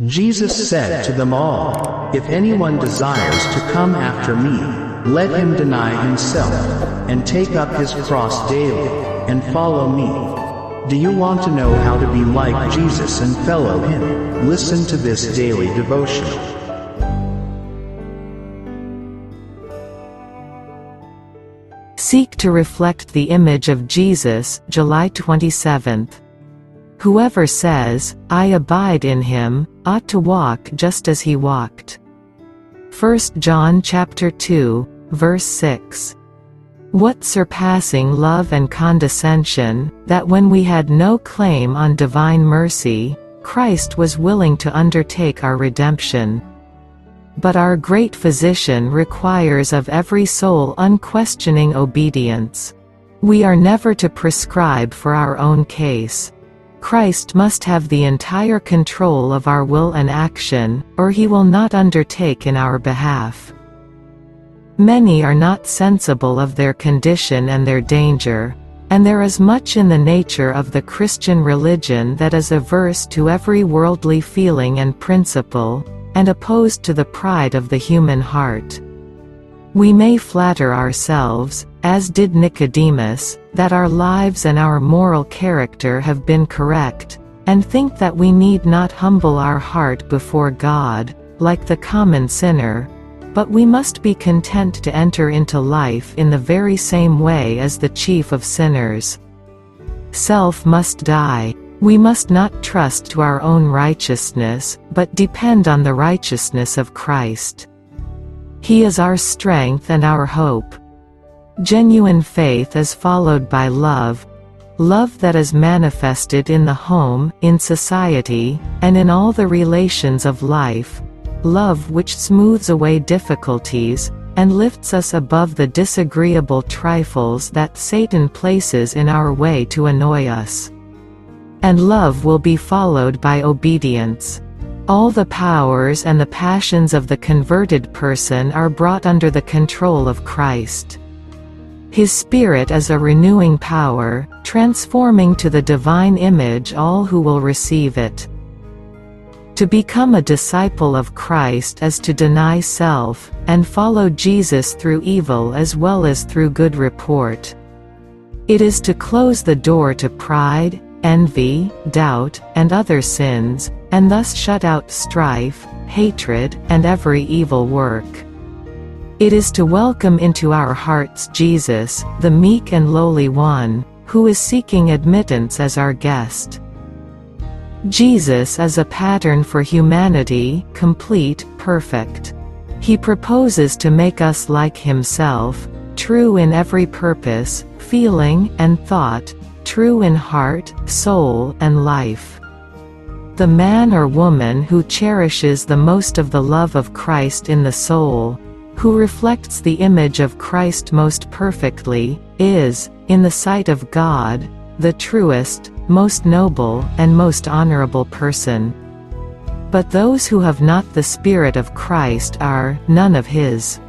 Jesus said to them all, "If anyone desires to come after me, let him deny himself, and take up his cross daily, and follow me." Do you want to know how to be like Jesus and follow him? Listen to this daily devotional. Seek to reflect the image of Jesus, July 27th. Whoever says, "I abide in him," ought to walk just as he walked. 1 John chapter 2, verse 6. What surpassing love and condescension, that when we had no claim on divine mercy, Christ was willing to undertake our redemption. But our great physician requires of every soul unquestioning obedience. We are never to prescribe for our own case. Christ must have the entire control of our will and action, or he will not undertake in our behalf. Many are not sensible of their condition and their danger, and there is much in the nature of the Christian religion that is averse to every worldly feeling and principle, and opposed to the pride of the human heart. We may flatter ourselves, as did Nicodemus, that our lives and our moral character have been correct, and think that we need not humble our heart before God, like the common sinner, but we must be content to enter into life in the very same way as the chief of sinners. Self must die. We must not trust to our own righteousness, but depend on the righteousness of Christ. He is our strength and our hope. Genuine faith is followed by love, love that is manifested in the home, in society, and in all the relations of life, love which smooths away difficulties, and lifts us above the disagreeable trifles that Satan places in our way to annoy us. And love will be followed by obedience. All the powers and the passions of the converted person are brought under the control of Christ. His Spirit is a renewing power, transforming to the divine image all who will receive it. To become a disciple of Christ is to deny self, and follow Jesus through evil as well as through good report. It is to close the door to pride, envy, doubt, and other sins, and thus shut out strife, hatred, and every evil work. It is to welcome into our hearts Jesus, the meek and lowly one, who is seeking admittance as our guest. Jesus is a pattern for humanity, complete, perfect. He proposes to make us like himself, true in every purpose, feeling, and thought, true in heart, soul, and life. The man or woman who cherishes the most of the love of Christ in the soul, who reflects the image of Christ most perfectly, is, in the sight of God, the truest, most noble, and most honorable person. But those who have not the Spirit of Christ are none of his.